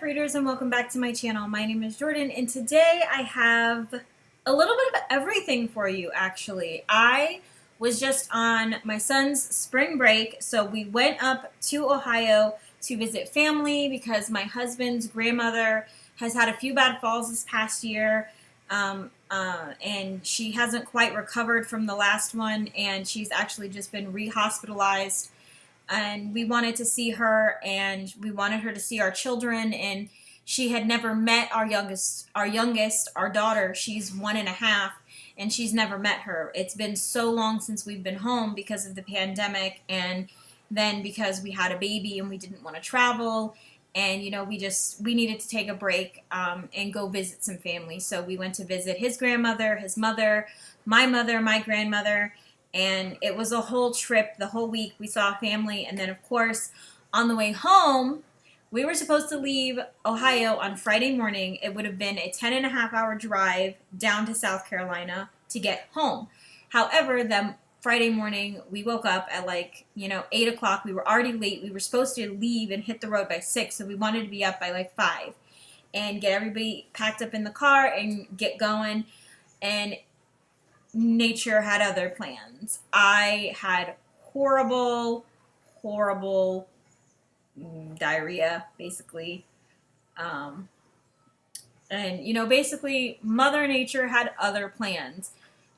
Readers, and welcome back to my channel. My name is Jordan, and today I have a little bit of everything for you. Actually, I was just on my son's spring break, so we went up to Ohio to visit family because my husband's grandmother has had a few bad falls this past year, and she hasn't quite recovered from the last one, and she's actually just been re-hospitalized. And we wanted to see her, and we wanted her to see our children, and she had never met our daughter. She's 1.5, and she's never met her. It's been so long since we've been home because of the pandemic, and then because we had a baby and we didn't want to travel, and we needed to take a break and go visit some family. So we went to visit his grandmother, his mother, my grandmother. And it was a whole trip. The whole week we saw family. And then, of course, on the way home, we were supposed to leave Ohio on Friday morning. It would have been a 10.5-hour drive down to South Carolina to get home. However, the Friday morning, we woke up at 8 o'clock. We were already late. We were supposed to leave and hit the road by 6, so we wanted to be up by 5 and get everybody packed up in the car and get going. And nature had other plans. I had horrible diarrhea, basically. And, basically, Mother Nature had other plans.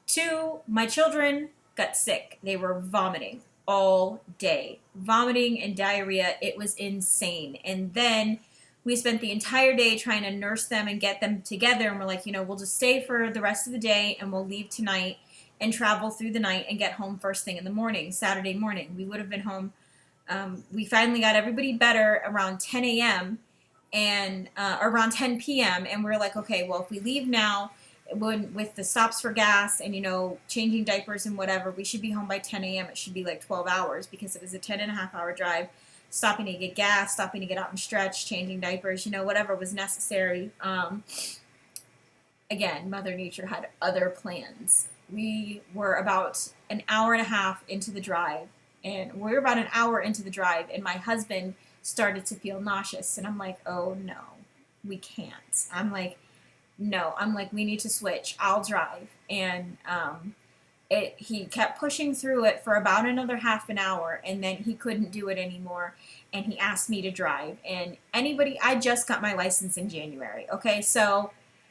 2, my children got sick. They were vomiting all day. Vomiting and diarrhea. It was insane. And then we spent the entire day trying to nurse them and get them together, and we're like, we'll just stay for the rest of the day, and we'll leave tonight and travel through the night and get home first thing in the morning, Saturday morning. We would have been home. We finally got everybody better around 10 a.m. and around 10 p.m. And we're like, okay, well, if we leave now, with the stops for gas and, changing diapers and whatever, we should be home by 10 a.m. It should be 12 hours because it was a 10.5-hour drive. Stopping to get gas, stopping to get out and stretch, changing diapers, whatever was necessary. Again, Mother Nature had other plans. We were about an hour and a half into the drive, and we were about an hour into the drive, and my husband started to feel nauseous, and I'm like, oh no, we can't. I'm like, no. I'm like, we need to switch. I'll drive. And he kept pushing through it for about another half an hour, and then he couldn't do it anymore, and he asked me to drive. And I just got my license in January, okay? So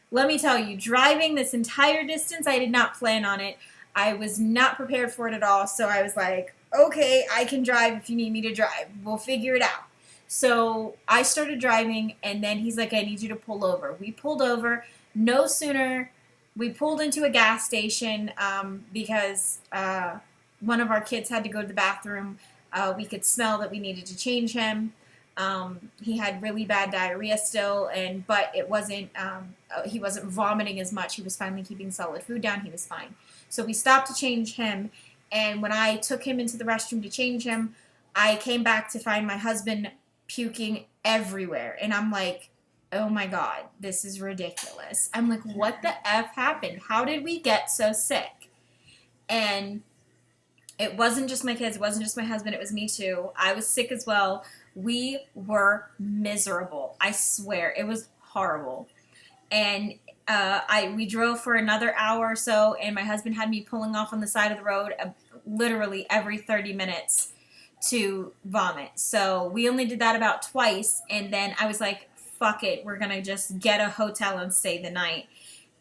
let me tell you, driving this entire distance, I did not plan on it. I was not prepared for it at all, so I was like, okay, I can drive if you need me to drive. We'll figure it out. So I started driving, and then he's like, I need you to pull over. We pulled over. No sooner we pulled into a gas station because one of our kids had to go to the bathroom. We could smell that we needed to change him. He had really bad diarrhea still, but it wasn't. He wasn't vomiting as much. He was finally keeping solid food down. He was fine. So we stopped to change him, and when I took him into the restroom to change him, I came back to find my husband puking everywhere, and I'm like, oh my God, this is ridiculous. I'm like, what the F happened? How did we get so sick? And it wasn't just my kids. It wasn't just my husband. It was me too. I was sick as well. We were miserable. I swear. It was horrible. And we drove for another hour or so, and my husband had me pulling off on the side of the road literally every 30 minutes to vomit. So we only did that about twice, and then I was like, fuck it, we're gonna just get a hotel and stay the night.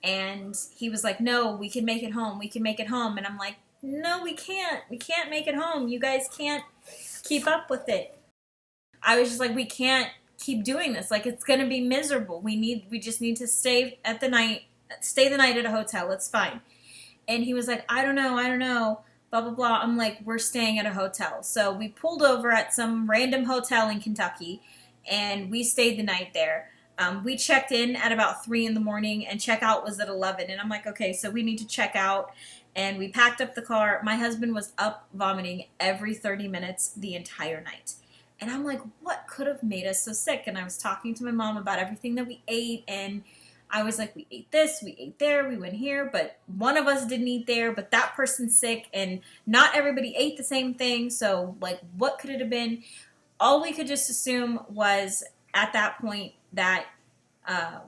And he was like, no, we can make it home. We can make it home. And I'm like, no, we can't. We can't make it home. You guys can't keep up with it. I was just like, we can't keep doing this. It's gonna be miserable. We just need to stay the night at a hotel. It's fine. And he was like, I don't know, blah, blah, blah. I'm like, we're staying at a hotel. So we pulled over at some random hotel in Kentucky, and we stayed the night there. We checked in at about 3 in the morning, and checkout was at 11. And I'm like, okay, so we need to check out. And we packed up the car. My husband was up vomiting every 30 minutes the entire night. And I'm like, what could have made us so sick? And I was talking to my mom about everything that we ate, and I was like, we ate this, we ate there, we went here, but one of us didn't eat there, but that person's sick, and not everybody ate the same thing, so, what could it have been? All we could just assume was, at that point, that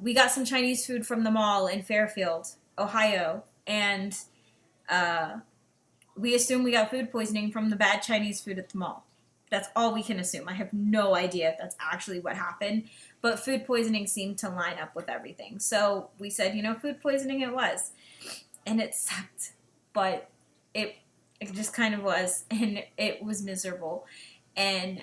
we got some Chinese food from the mall in Fairfield, Ohio, and we assume we got food poisoning from the bad Chinese food at the mall. That's all we can assume. I have no idea if that's actually what happened, but food poisoning seemed to line up with everything. So we said, food poisoning it was. And it sucked, but it just kind of was, and it was miserable. And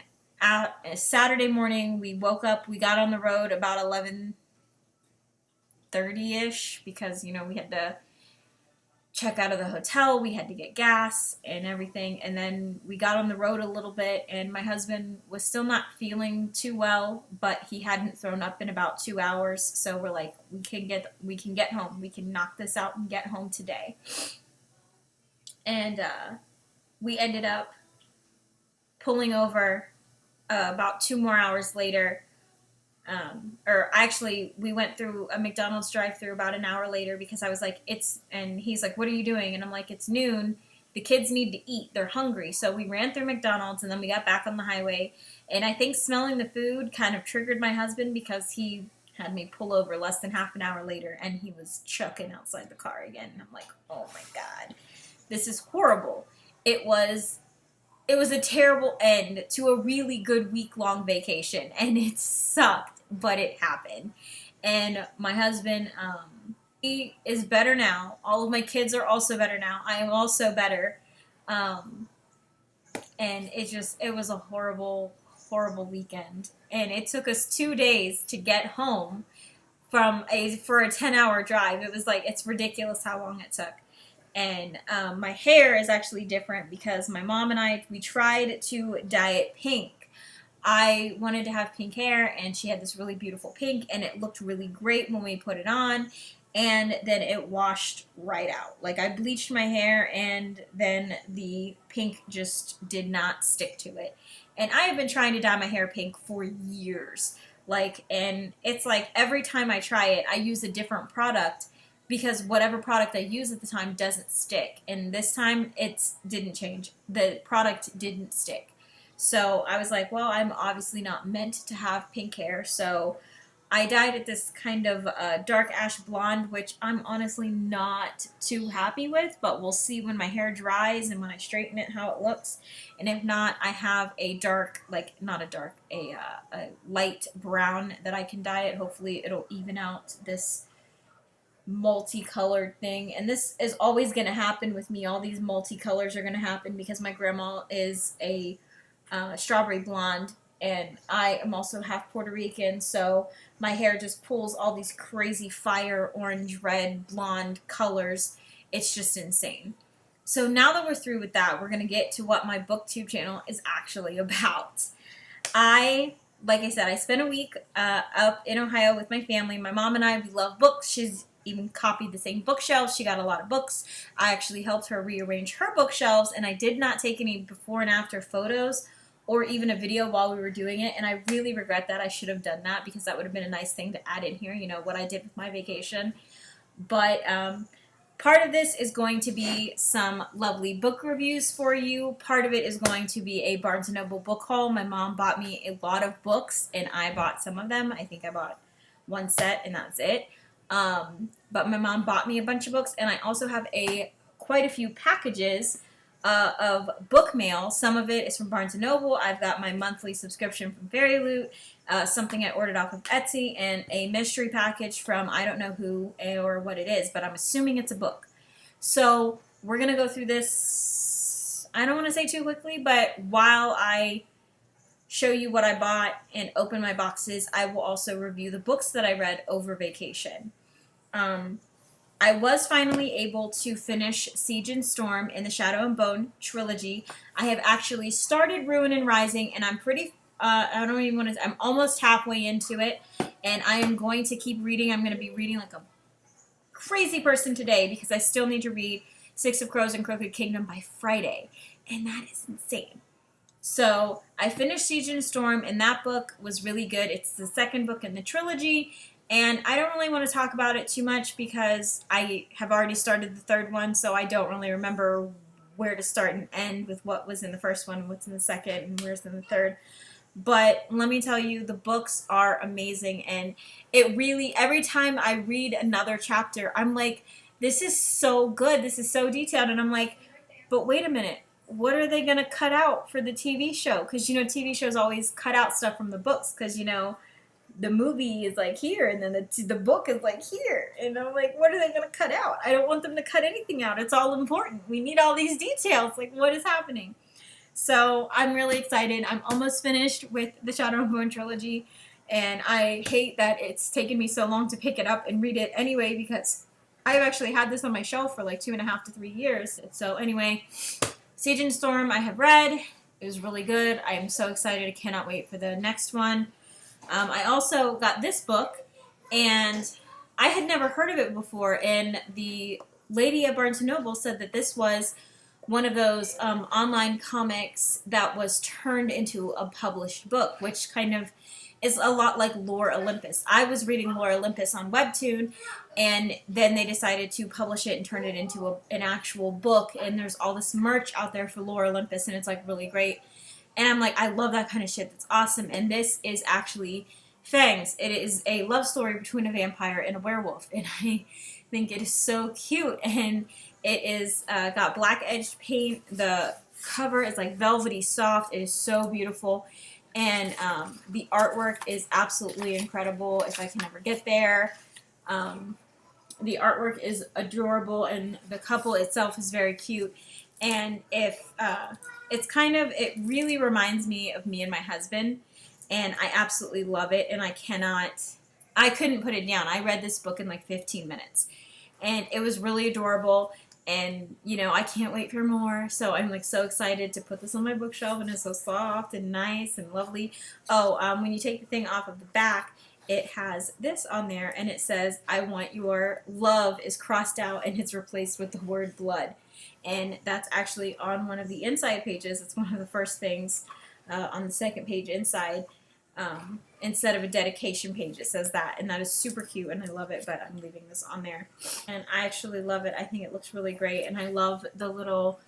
Saturday morning, we woke up, we got on the road about 11:30-ish because, we had to check out of the hotel, we had to get gas and everything, and then we got on the road a little bit, and my husband was still not feeling too well, but he hadn't thrown up in about 2 hours, so we're like, we can get home, we can knock this out and get home today. And we ended up pulling over about 2 more hours later. We went through a McDonald's drive-thru about an hour later because I was like, and he's like, what are you doing? And I'm like, it's noon. The kids need to eat. They're hungry. So we ran through McDonald's and then we got back on the highway. And I think smelling the food kind of triggered my husband because he had me pull over less than half an hour later and he was chucking outside the car again. And I'm like, oh my God, this is horrible. It was a terrible end to a really good week-long vacation, and it sucked, but it happened. And my husband, he is better now. All of my kids are also better now. I am also better. And it was a horrible, horrible weekend. And it took us 2 days to get home for a 10-hour drive. It was like, it's ridiculous how long it took. And my hair is actually different because my mom and we tried to dye it pink. I wanted to have pink hair, and she had this really beautiful pink, and it looked really great when we put it on, and then it washed right out. Like, I bleached my hair, and then the pink just did not stick to it. And I have been trying to dye my hair pink for years. And it's like every time I try it, I use a different product, because whatever product I use at the time doesn't stick. And this time, it didn't change. The product didn't stick. So I was like, well, I'm obviously not meant to have pink hair. So I dyed it this kind of dark ash blonde, which I'm honestly not too happy with. But we'll see when my hair dries and when I straighten it how it looks. And if not, I have a a light brown that I can dye it. Hopefully it'll even out this multicolored thing, and this is always going to happen with me. All these multicolors are going to happen because my grandma is a strawberry blonde, and I am also half Puerto Rican, so my hair just pulls all these crazy fire, orange, red, blonde colors. It's just insane. So now that we're through with that, we're going to get to what my booktube channel is actually about. Like I said, I spent a week up in Ohio with my family. My mom and we love books. She's even copied the same bookshelves. She got a lot of books. I actually helped her rearrange her bookshelves, and I did not take any before and after photos or even a video while we were doing it, and I really regret that. I should have done that because that would have been a nice thing to add in here, what I did with my vacation. But part of this is going to be some lovely book reviews for you. Part of it is going to be a Barnes & Noble book haul. My mom bought me a lot of books, and I bought some of them. I think I bought one set, and that's it. But my mom bought me a bunch of books, and I also have quite a few packages of book mail. Some of it is from Barnes & Noble. I've got my monthly subscription from Fairyloot, something I ordered off of Etsy, and a mystery package from I don't know who or what it is, but I'm assuming it's a book. So we're going to go through this, I don't want to say too quickly, but while I show you what I bought and open my boxes, I will also review the books that I read over vacation. I was finally able to finish Siege and Storm in the Shadow and Bone trilogy. I have actually started Ruin and Rising, and I'm I'm almost halfway into it, and I am going to keep reading. I'm going to be reading like a crazy person today because I still need to read Six of Crows and Crooked Kingdom by Friday, and that is insane. So I finished Siege and Storm, and that book was really good. It's the second book in the trilogy, and I don't really want to talk about it too much because I have already started the third one, so I don't really remember where to start and end with what was in the first one, what's in the second, and where's in the third. But let me tell you, the books are amazing, and it really, every time I read another chapter, I'm like, this is so good, this is so detailed, and I'm like, but wait a minute, what are they going to cut out for the TV show? Because, you know, TV shows always cut out stuff from the books, because, you know, the movie is like here, and then the book is like here, and I'm like, what are they going to cut out? I don't want them to cut anything out. It's all important. We need all these details. Like, what is happening? So I'm really excited. I'm almost finished with the Shadow and Bone trilogy, and I hate that it's taken me so long to pick it up and read it anyway, because I've actually had this on my shelf for like 2.5 to 3 years. So anyway, Siege and Storm I have read. It was really good. I am so excited. I cannot wait for the next one. I also got this book, and I had never heard of it before, and the lady at Barnes & Noble said that this was one of those online comics that was turned into a published book, which kind of is a lot like Lore Olympus. I was reading Lore Olympus on Webtoon, and then they decided to publish it and turn it into an actual book, and there's all this merch out there for Lore Olympus, and it's like really great. And I'm like, I love that kind of shit. That's awesome. And this is actually Fangs. It is a love story between a vampire and a werewolf. And I think it is so cute. And it is got black edged paint. The cover is like velvety soft. It is so beautiful. And the artwork is absolutely incredible if I can ever get there. The artwork is adorable, and the couple itself is very cute. And if it's kind of, it really reminds me of me and my husband, and I absolutely love it, and I couldn't put it down. I read this book in like 15 minutes, and it was really adorable, and, you know, I can't wait for more, so I'm like so excited to put this on my bookshelf, and it's so soft and nice and lovely. Oh, when you take the thing off of the back, it has this on there, and it says, I want your love is crossed out, and it's replaced with the word blood. And that's actually on one of the inside pages. It's one of the first things on the second page inside. Instead of a dedication page, it says that. And that is super cute, and I love it, but I'm leaving this on there. And I actually love it. I think it looks really great, and I love the little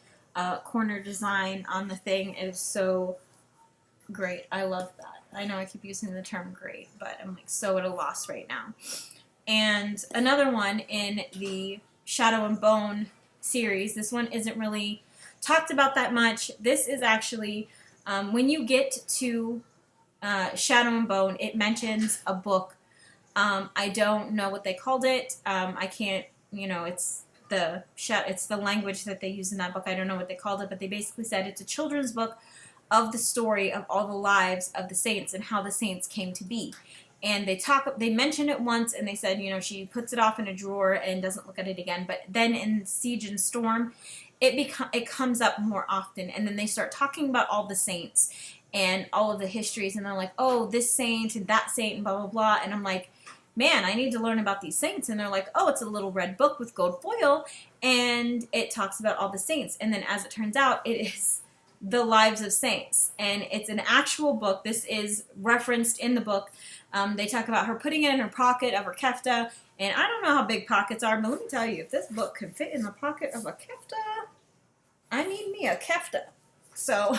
corner design on the thing. It is so great. I love that. I know I keep using the term great, but I'm like so at a loss right now. And another one in the Shadow and Bone series, this one isn't really talked about that much. This is actually, when you get to Shadow and Bone, it mentions a book. I don't know what they called it. I can't, you know, it's the language that they use in that book. I don't know what they called it, but they basically said it's a children's book of the story of all the lives of the saints and how the saints came to be. And they mentioned it once, and they said, you know, she puts it off in a drawer and doesn't look at it again. But then in Siege and Storm, it comes up more often, and then they start talking about all the saints and all of the histories, and they're like, oh, this saint and that saint and blah blah blah. And I'm like, man, I need to learn about these saints. And they're like, oh, it's a little red book with gold foil, and it talks about all the saints. And then as it turns out, it is the lives of saints, and it's an actual book. This is referenced in the book. They talk about her putting it in her pocket of her kefta, and I don't know how big pockets are, but let me tell you, if this book can fit in the pocket of a kefta, I need me a kefta. So,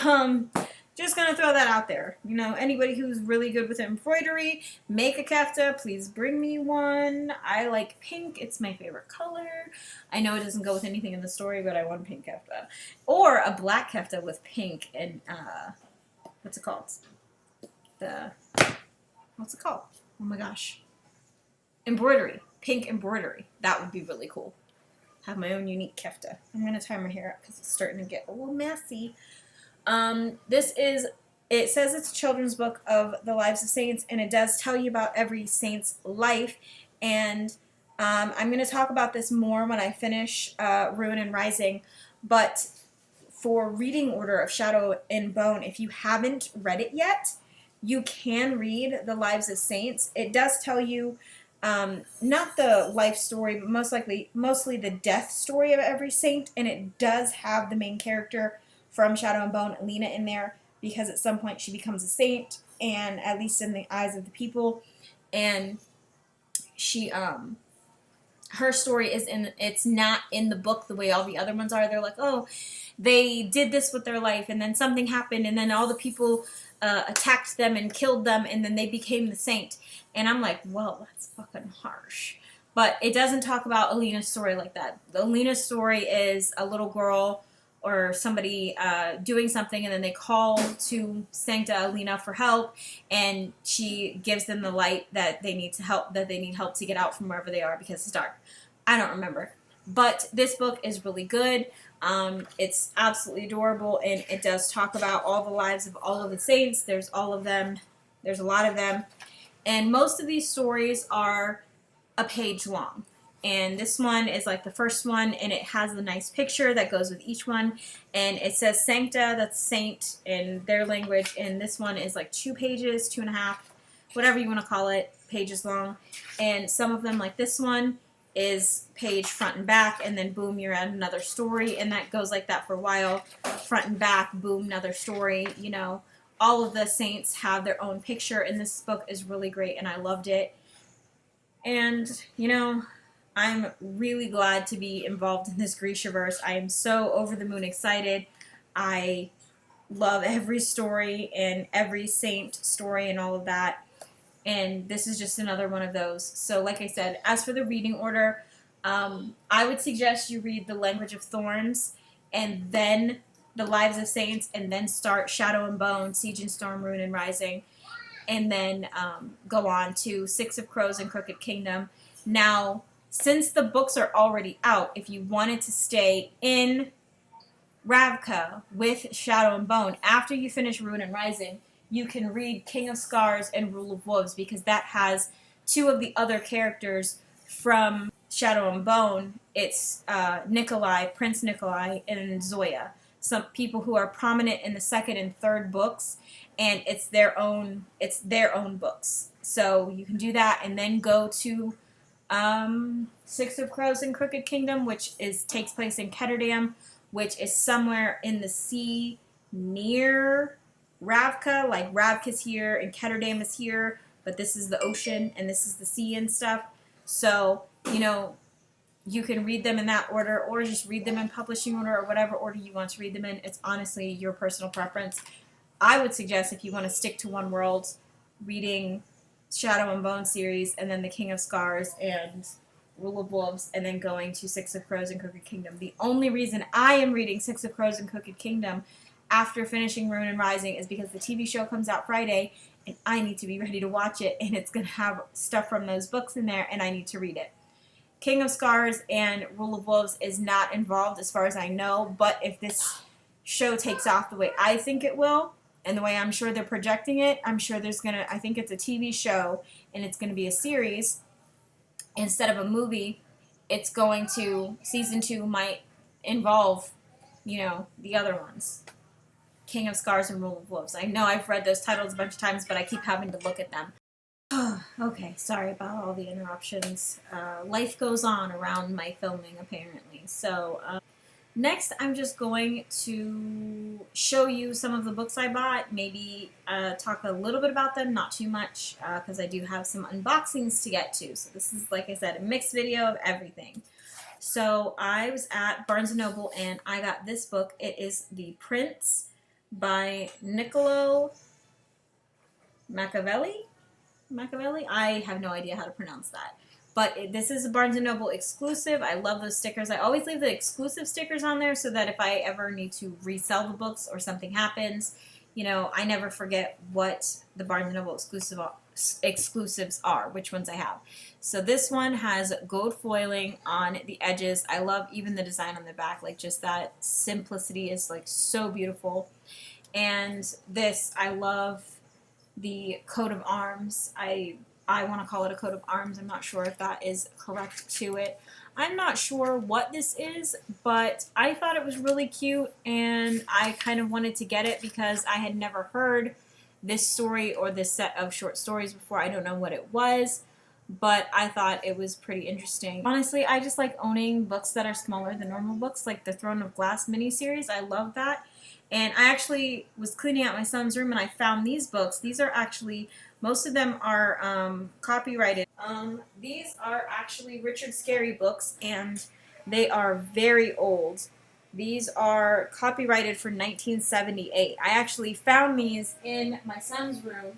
just gonna throw that out there. You know, anybody who's really good with embroidery, make a kefta, please bring me one. I like pink, it's my favorite color. I know it doesn't go with anything in the story, but I want a pink kefta. Or a black kefta with pink and, what's it called? What's it called? Oh my gosh. Embroidery. Pink embroidery. That would be really cool. Have my own unique kefta. I'm going to tie my hair up because it's starting to get a little messy. It says it's a children's book of the lives of saints, and it does tell you about every saint's life. And I'm going to talk about this more when I finish Ruin and Rising. But for reading order of Shadow and Bone, if you haven't read it yet, you can read The Lives of Saints. It does tell you not the life story, but mostly the death story of every saint, and it does have the main character from Shadow and Bone, Thelina, in there, because at some point she becomes a saint, and at least in the eyes of the people, and she, her story it's not in the book the way all the other ones are. They're like, oh, they did this with their life, and then something happened, and then all the people attacked them and killed them, and then they became the saint. And I'm like, well, that's fucking harsh. But it doesn't talk about Alina's story like that. Alina's story is a little girl or somebody doing something, and then they call to Sancta Alina for help, and she gives them the light that they need help to get out from wherever they are because it's dark. I don't remember. But this book is really good. It's absolutely adorable, and it does talk about all the lives of all of the saints. There's all of them. There's a lot of them. And most of these stories are a page long. And this one is like the first one, and it has the nice picture that goes with each one. And it says Sancta, that's saint in their language. And this one is like 2 pages, 2.5, whatever you want to call it, pages long. And some of them, like this one, is page front and back, and then boom, you're at another story. And that goes like that for a while. Front and back, boom, another story. You know, all of the saints have their own picture, and this book is really great, and I loved it. And, you know, I'm really glad to be involved in this Grishaverse. I am so over the moon excited. I love every story and every saint story and all of that. And this is just another one of those. So like I said, as for the reading order, I would suggest you read The Language of Thorns and then The Lives of Saints, and then start Shadow and Bone, Siege and Storm, Ruin and Rising, and then go on to Six of Crows and Crooked Kingdom. Now, since the books are already out, if you wanted to stay in Ravka with Shadow and Bone, after you finish Ruin and Rising, you can read King of Scars and Rule of Wolves, because that has 2 of the other characters from Shadow and Bone. It's Nikolai, Prince Nikolai, and Zoya. Some people who are prominent in the 2nd and 3rd books, and it's their own books. So you can do that, and then go to Six of Crows and Crooked Kingdom, which takes place in Ketterdam, which is somewhere in the sea near Ravka. Like Ravka's here and Ketterdam is here, but this is the ocean and this is the sea and stuff. So, you know, you can read them in that order, or just read them in publishing order, or whatever order you want to read them in. It's honestly your personal preference. I would suggest, if you want to stick to one world, reading Shadow and Bone series, and then the King of Scars and Rule of Wolves, and then going to Six of Crows and Crooked Kingdom. The only reason I am reading Six of Crows and Crooked Kingdom after finishing Ruin and Rising is because the TV show comes out Friday, and I need to be ready to watch it, and it's going to have stuff from those books in there, and I need to read it. King of Scars and Rule of Wolves is not involved as far as I know, but if this show takes off the way I think it will, and the way I'm sure they're projecting it, I'm sure I think it's a TV show, and it's going to be a series instead of a movie. It's going to, season 2 might involve, you know, the other ones. King of Scars and Rule of Wolves. I know I've read those titles a bunch of times, but I keep having to look at them. Okay, sorry about all the interruptions. Life goes on around my filming, apparently. So, next I'm just going to show you some of the books I bought, maybe talk a little bit about them, not too much, because I do have some unboxings to get to. So this is, like I said, a mixed video of everything. So I was at Barnes & Noble, and I got this book. It is The Prince by Niccolo Machiavelli? I have no idea how to pronounce that. But this is a Barnes & Noble exclusive. I love those stickers. I always leave the exclusive stickers on there so that if I ever need to resell the books or something happens, you know, I never forget what the Barnes & Noble exclusives are, which ones I have. So this one has gold foiling on the edges. I love even the design on the back. Like, just that simplicity is like so beautiful. And this, I love the coat of arms. I want to call it a coat of arms. I'm not sure if that is correct to it. I'm not sure what this is, but I thought it was really cute, and I kind of wanted to get it because I had never heard this story or this set of short stories before. I don't know what it was, but I thought it was pretty interesting. Honestly, I just like owning books that are smaller than normal books, like the Throne of Glass miniseries. I love that. And I actually was cleaning out my son's room, and I found these books. These are actually, most of them are copyrighted. These are actually Richard Scarry books, and they are very old. These are copyrighted for 1978. I actually found these in my son's room,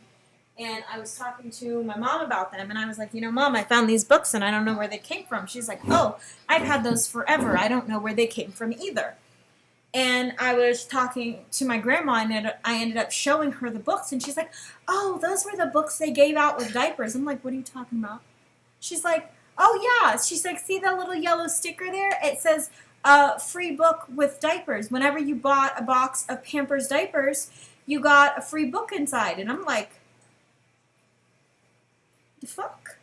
and I was talking to my mom about them, and I was like, you know, Mom, I found these books, and I don't know where they came from. She's like, oh, I've had those forever. I don't know where they came from either. And I was talking to my grandma, and I ended up showing her the books, and she's like, oh, those were the books they gave out with diapers. I'm like, what are you talking about? She's like, oh, yeah. She's like, see that little yellow sticker there? It says, free book with diapers. Whenever you bought a box of Pampers diapers, you got a free book inside. And I'm like, the fuck?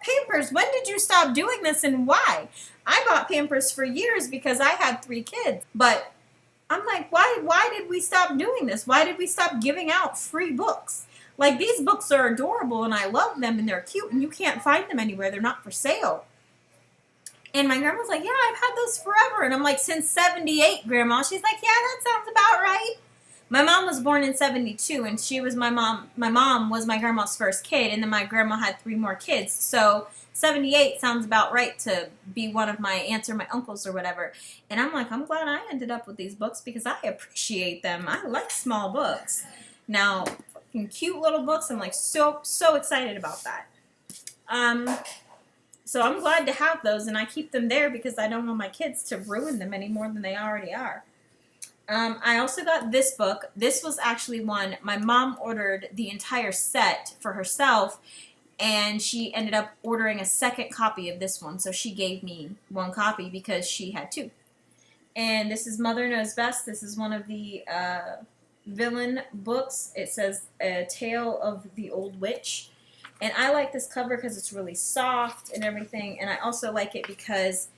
Pampers, when did you stop doing this and why? I bought Pampers for years because I had 3 kids. But I'm like, why did we stop doing this? Why did we stop giving out free books? Like, these books are adorable and I love them and they're cute and you can't find them anywhere. They're not for sale. And my grandma's like, yeah, I've had those forever. And I'm like, since 78, Grandma. She's like, yeah, that sounds about right. My mom was born in 72 and she was my mom was my grandma's first kid, and then my grandma had 3 more kids. So 78 sounds about right to be one of my aunts or my uncles or whatever. And I'm like, I'm glad I ended up with these books because I appreciate them. I like small books. Now, fucking cute little books, I'm like so excited about that. So I'm glad to have those, and I keep them there because I don't want my kids to ruin them any more than they already are. I also got this book. This was actually one, my mom ordered the entire set for herself, and she ended up ordering a second copy of this one, so she gave me 1 copy because she had 2. And this is Mother Knows Best. This is one of the villain books. It says A Tale of the Old Witch. And I like this cover because it's really soft and everything, and I also like it because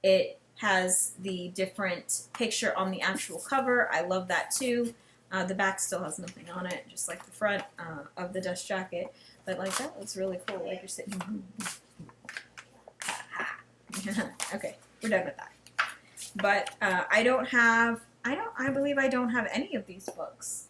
it has the different picture on the actual cover. I love that too. The back still has nothing on it, just like the front of the dust jacket. But like, that looks really cool. Like you're sitting. Okay, we're done with that. But I believe I don't have any of these books.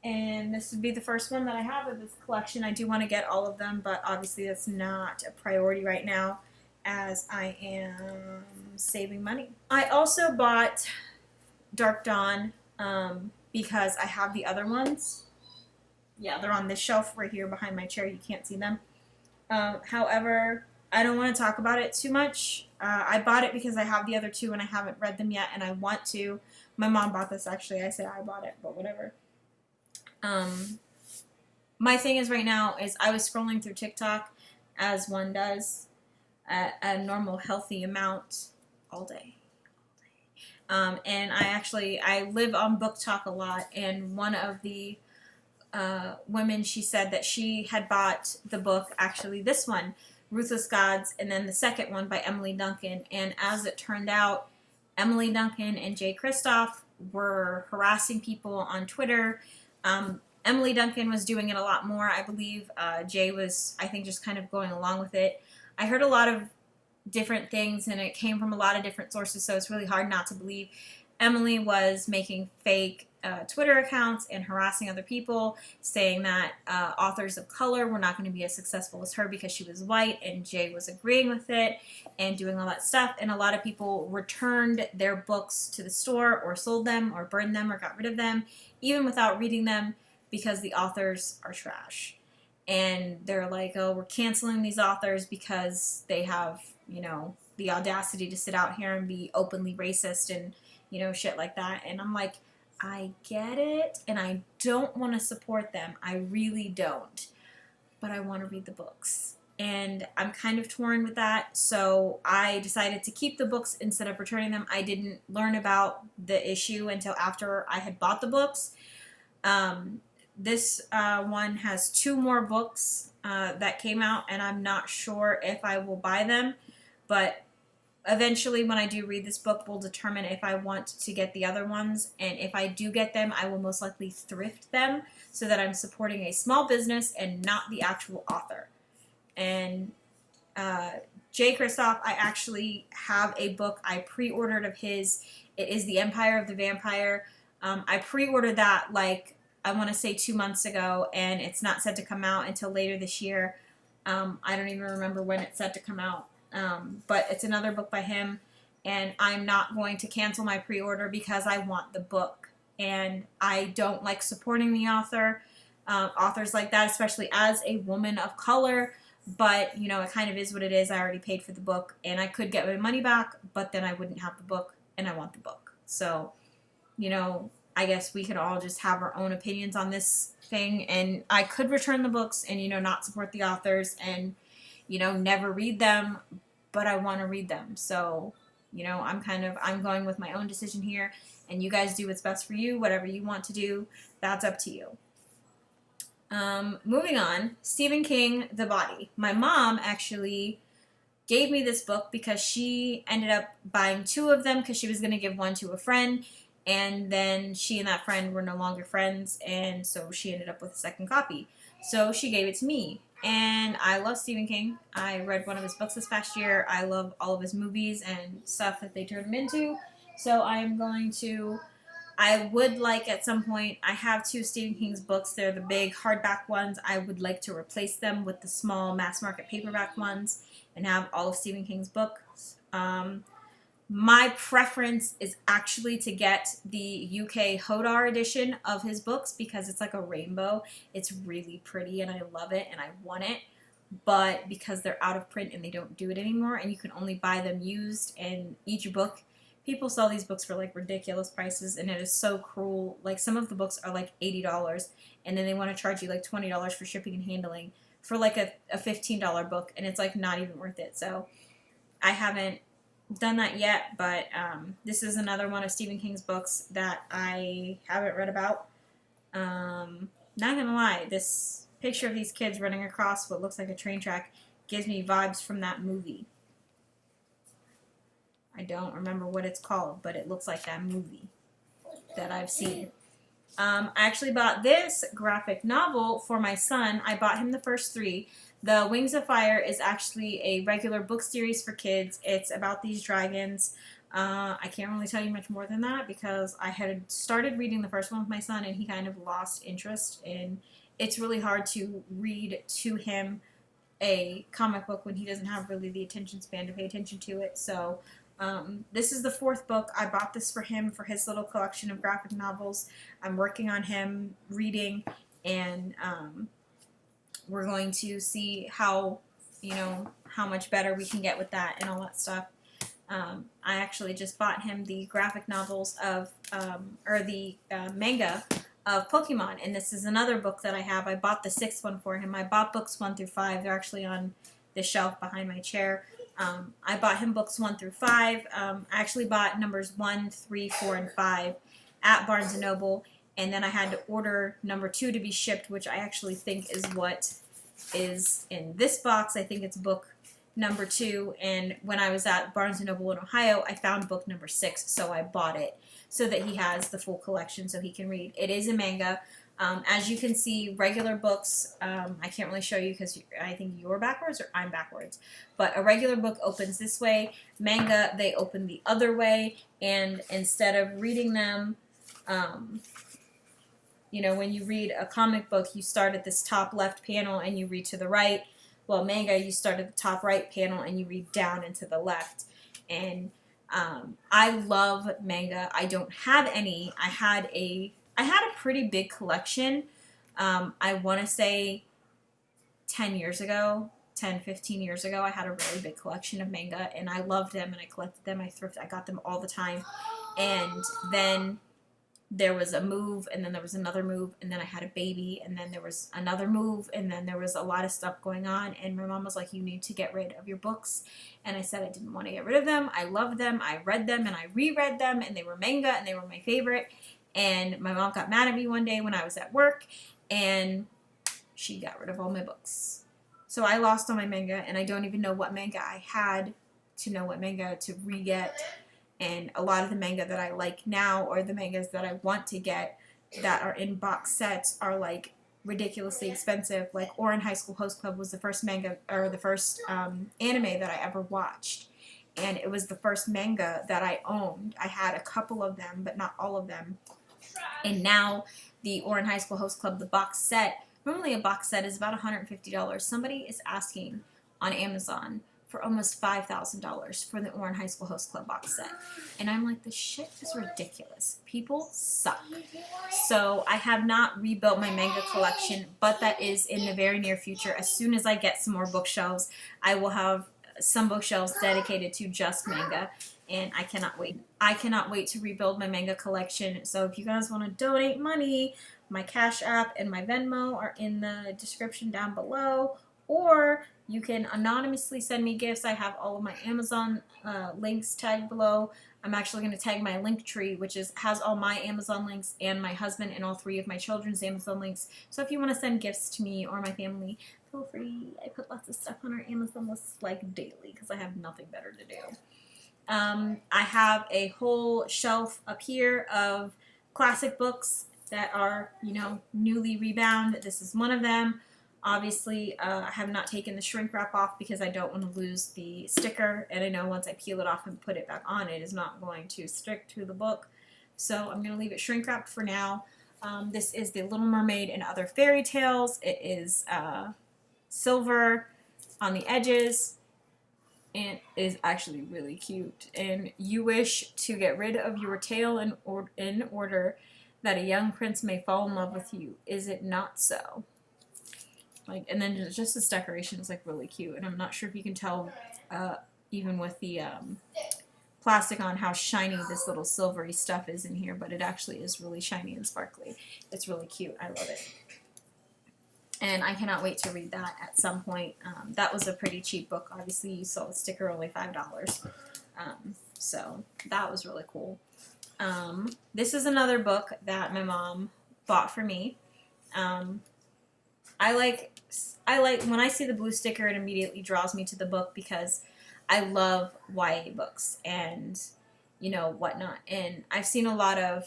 And this would be the first one that I have of this collection. I do want to get all of them, but obviously that's not a priority right now, as I am saving money. I also bought Dark Dawn because I have the other ones. Yeah, they're on this shelf right here behind my chair. You can't see them. However, I don't want to talk about it too much. I bought it because I have the other 2 and I haven't read them yet, and I want to. My mom bought this, actually. I say I bought it, but whatever. My thing is right now is I was scrolling through TikTok, as one does, at a normal healthy amount all day. And I live on Book Talk a lot, and one of the women, she said that she had bought the book, actually this one, Ruthless Gods, and then the second one by Emily Duncan, and as it turned out, Emily Duncan and Jay Kristoff were harassing people on Twitter. Emily Duncan was doing it a lot more, I believe. Jay was, I think, just kind of going along with it. I heard a lot of different things, and it came from a lot of different sources, so it's really hard not to believe. Emily was making fake Twitter accounts and harassing other people, saying that authors of color were not going to be as successful as her because she was white, and Jay was agreeing with it and doing all that stuff. And a lot of people returned their books to the store or sold them or burned them or got rid of them, even without reading them, because the authors are trash. And they're like, oh, we're canceling these authors because they have, you know, the audacity to sit out here and be openly racist and, you know, shit like that. And I'm like, I get it, and I don't want to support them. I really don't. But I want to read the books. And I'm kind of torn with that, so I decided to keep the books instead of returning them. I didn't learn about the issue until after I had bought the books. This one has 2 more books that came out, and I'm not sure if I will buy them, but eventually when I do read this book, we'll determine if I want to get the other ones, and if I do get them, I will most likely thrift them so that I'm supporting a small business and not the actual author. And Jay Kristoff, I actually have a book I pre-ordered of his. It is The Empire of the Vampire. I pre-ordered that, like, I want to say 2 months ago, and it's not set to come out until later this year. I don't even remember when it's set to come out. But it's another book by him, and I'm not going to cancel my pre-order because I want the book. And I don't like supporting the authors like that, especially as a woman of color. But, you know, it kind of is what it is. I already paid for the book, and I could get my money back, but then I wouldn't have the book, and I want the book. So, you know, I guess we could all just have our own opinions on this thing, and I could return the books and, you know, not support the authors and, you know, never read them, but I want to read them. So, you know, I'm going with my own decision here, and you guys do what's best for you. Whatever you want to do, that's up to you. Moving on, Stephen King, The Body. My mom actually gave me this book because she ended up buying 2 of them because she was going to give one to a friend, and then she and that friend were no longer friends, and so she ended up with a second copy. So she gave it to me, and I love Stephen King. I read one of his books this past year. I love all of his movies and stuff that they turn him into, so I would like at some point, I have 2 Stephen King's books. They're the big hardback ones. I would like to replace them with the small mass market paperback ones and have all of Stephen King's books. My preference is actually to get the UK Hodar edition of his books because it's like a rainbow. It's really pretty and I love it and I want it. But because they're out of print and they don't do it anymore and you can only buy them used, and each book, people sell these books for like ridiculous prices, and it is so cruel. Like some of the books are like $80, and then they want to charge you like $20 for shipping and handling for like a $15 book, and it's like not even worth it. So I haven't done that yet, but this is another one of Stephen King's books that I haven't read about. Not gonna lie, this picture of these kids running across what looks like a train track gives me vibes from that movie. I don't remember what it's called, but it looks like that movie that I've seen. I actually bought this graphic novel for my son. I bought him the first 3. The Wings of Fire is actually a regular book series for kids. It's about these dragons. I can't really tell you much more than that because I had started reading the first one with my son and he kind of lost interest, and it's really hard to read to him a comic book when he doesn't have really the attention span to pay attention to it. So this is the 4th book. I bought this for him for his little collection of graphic novels. I'm working on him reading, and we're going to see how much better we can get with that and all that stuff. I actually just bought him the graphic novels of, the manga of Pokemon, and this is another book that I have. I bought the 6th one for him. I bought books 1 through 5. They're actually on the shelf behind my chair. I bought him books 1 through 5. I actually bought numbers 1, 3, 4, and 5 at Barnes & Noble, and then I had to order number 2 to be shipped, which I actually think is what is in this box. I think it's book number 2, and when I was at Barnes & Noble in Ohio, I found book number 6, so I bought it so that he has the full collection so he can read. It is a manga. As you can see, regular books, I can't really show you because I think you're backwards or I'm backwards, but a regular book opens this way. Manga, they open the other way, and instead of reading them, when you read a comic book, you start at this top left panel and you read to the right. Well, manga, you start at the top right panel and you read down and to the left. And I love manga. I don't have any. I had a pretty big collection. I want to say 10, 15 years ago, I had a really big collection of manga, and I loved them, and I collected them, I got them all the time. And then there was a move, and then there was another move, and then I had a baby, and then there was another move, and then there was a lot of stuff going on, and my mom was like, you need to get rid of your books. And I said I didn't want to get rid of them. I loved them. I read them, and I reread them, and they were manga, and they were my favorite. And my mom got mad at me one day when I was at work, and she got rid of all my books. So I lost all my manga, and I don't even know what manga I had to know what manga to re-get. And a lot of the manga that I like now, or the mangas that I want to get that are in box sets, are like ridiculously expensive. Like Ouran High School Host Club was the first manga, or the first anime that I ever watched. And it was the first manga that I owned. I had a couple of them, but not all of them. And now the Ouran High School Host Club, the box set, normally a box set is about $150. Somebody is asking on Amazon for almost $5,000 for the Orin High School Host Club box set. And I'm like, this shit is ridiculous. People suck. So I have not rebuilt my manga collection, but that is in the very near future. As soon as I get some more bookshelves, I will have some bookshelves dedicated to just manga, and I cannot wait. I cannot wait to rebuild my manga collection. So if you guys want to donate money, my Cash App and my Venmo are in the description down below, or you can anonymously send me gifts. I have all of my Amazon links tagged below. I'm actually going to tag my link tree, which has all my Amazon links and my husband and all 3 of my children's Amazon links. So if you want to send gifts to me or my family, feel free. I put lots of stuff on our Amazon list like daily because I have nothing better to do. I have a whole shelf up here of classic books that are, you know, newly rebound. This is one of them. Obviously, I have not taken the shrink wrap off because I don't want to lose the sticker, and I know once I peel it off and put it back on, it is not going to stick to the book. So I'm going to leave it shrink wrapped for now. This is The Little Mermaid and Other Fairy Tales. It is silver on the edges, and it is actually really cute. And you wish to get rid of your tail in order that a young prince may fall in love with you. Is it not so? Like, and then just this decoration is like really cute, and I'm not sure if you can tell, even with the plastic on, how shiny this little silvery stuff is in here, but it actually is really shiny and sparkly. It's really cute. I love it. And I cannot wait to read that at some point. That was a pretty cheap book. Obviously, you saw the sticker, only $5. So that was really cool. This is another book that my mom bought for me. I like when I see the blue sticker, it immediately draws me to the book because I love YA books and, you know, whatnot. And I've seen a lot of,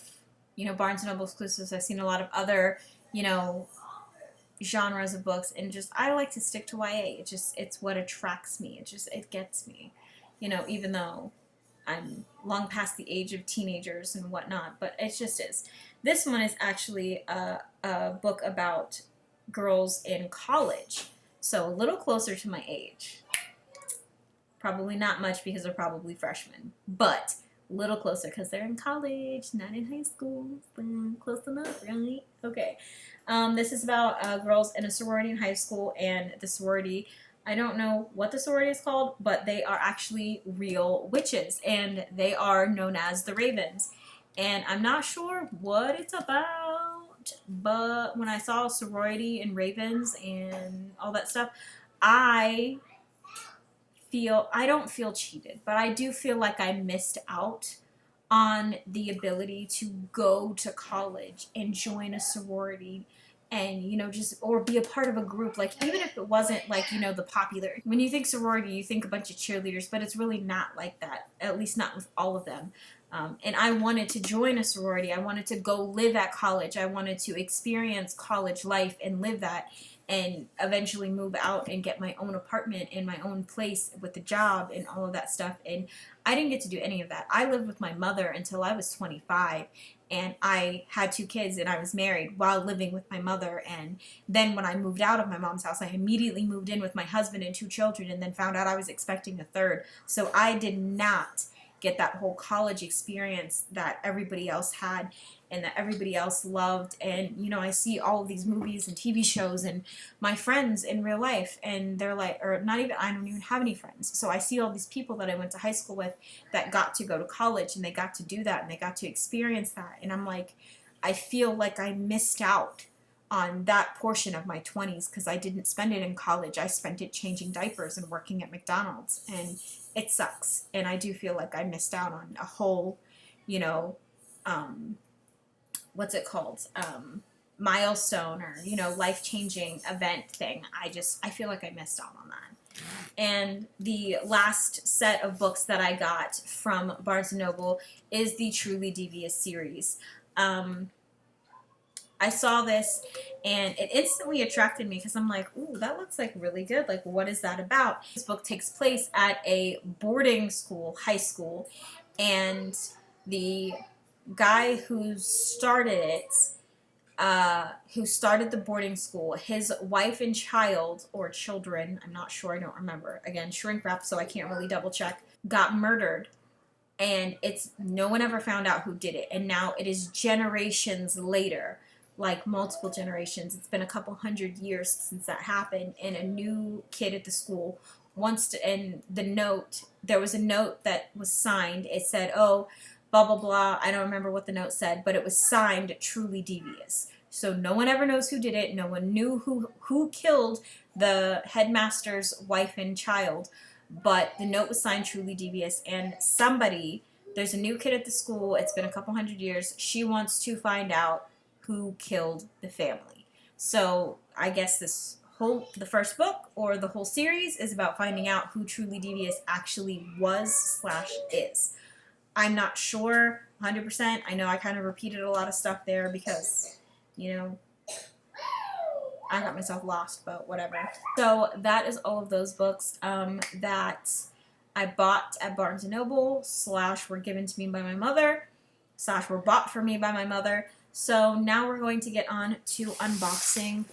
you know, Barnes & Noble exclusives. I've seen a lot of other, you know, genres of books, and just I like to stick to YA. It's what attracts me. It gets me, you know, even though I'm long past the age of teenagers and whatnot, but it just is. This one is actually a book about girls in college, so a little closer to my age. Probably not much because they're probably freshmen, but a little closer because they're in college, not in high school. Close enough, right? Okay. This is about girls in a sorority in high school, and the sorority, I don't know what the sorority is called, but they are actually real witches, and they are known as the Ravens. And I'm not sure what it's about, but when I saw sorority and Ravens and all that stuff, I don't feel cheated, but I do feel like I missed out on the ability to go to college and join a sorority and, you know, just, or be a part of a group. Like, even if it wasn't like, you know, the popular, when you think sorority, you think a bunch of cheerleaders, but it's really not like that, at least not with all of them. And I wanted to join a sorority. I wanted to go live at college. I wanted to experience college life and live that, and eventually move out and get my own apartment and my own place with the job and all of that stuff. And I didn't get to do any of that. I lived with my mother until I was 25, and I had 2 kids, and I was married while living with my mother. And then when I moved out of my mom's house, I immediately moved in with my husband and 2 children, and then found out I was expecting a 3rd. So I did not get that whole college experience that everybody else had and that everybody else loved. And, you know, I see all of these movies and TV shows and my friends in real life, and they're like, or not even, I don't even have any friends. So I see all these people that I went to high school with that got to go to college, and they got to do that, and they got to experience that. And I'm like, I feel like I missed out on that portion of my 20s because I didn't spend it in college. I spent it changing diapers and working at McDonald's, and it sucks. And I do feel like I missed out on a whole, you know, what's it called? Milestone, or, you know, life-changing event thing. I feel like I missed out on that. And the last set of books that I got from Barnes & Noble is the Truly Devious series. I saw this, and it instantly attracted me because I'm like, ooh, that looks like really good. Like, what is that about? This book takes place at a boarding school, high school, and the guy who started it who started the boarding school. His wife and child, or children, I'm not sure, I don't remember. Again, shrink wrap, so I can't really double check. Got murdered, and no one ever found out who did it. And now it is generations later, like multiple generations. It's been a couple hundred years since that happened, and a new kid at the school wants to. And there was a note that was signed. It said, "Oh, blah blah blah." I don't remember what the note said, but it was signed "Truly Devious." So no one ever knows who did it. No one knew who killed the headmaster's wife and child, but the note was signed "Truly Devious." And there's a new kid at the school. It's been a couple hundred years. She wants to find out who killed the family. So I guess the first book or the whole series is about finding out who Truly Devious actually was/is. I'm not sure 100%. I know I kind of repeated a lot of stuff there because, I got myself lost, but whatever. So that is all of those books that I bought at Barnes & Noble / were given to me by my mother / were bought for me by my mother. So now we're going to get on to unboxing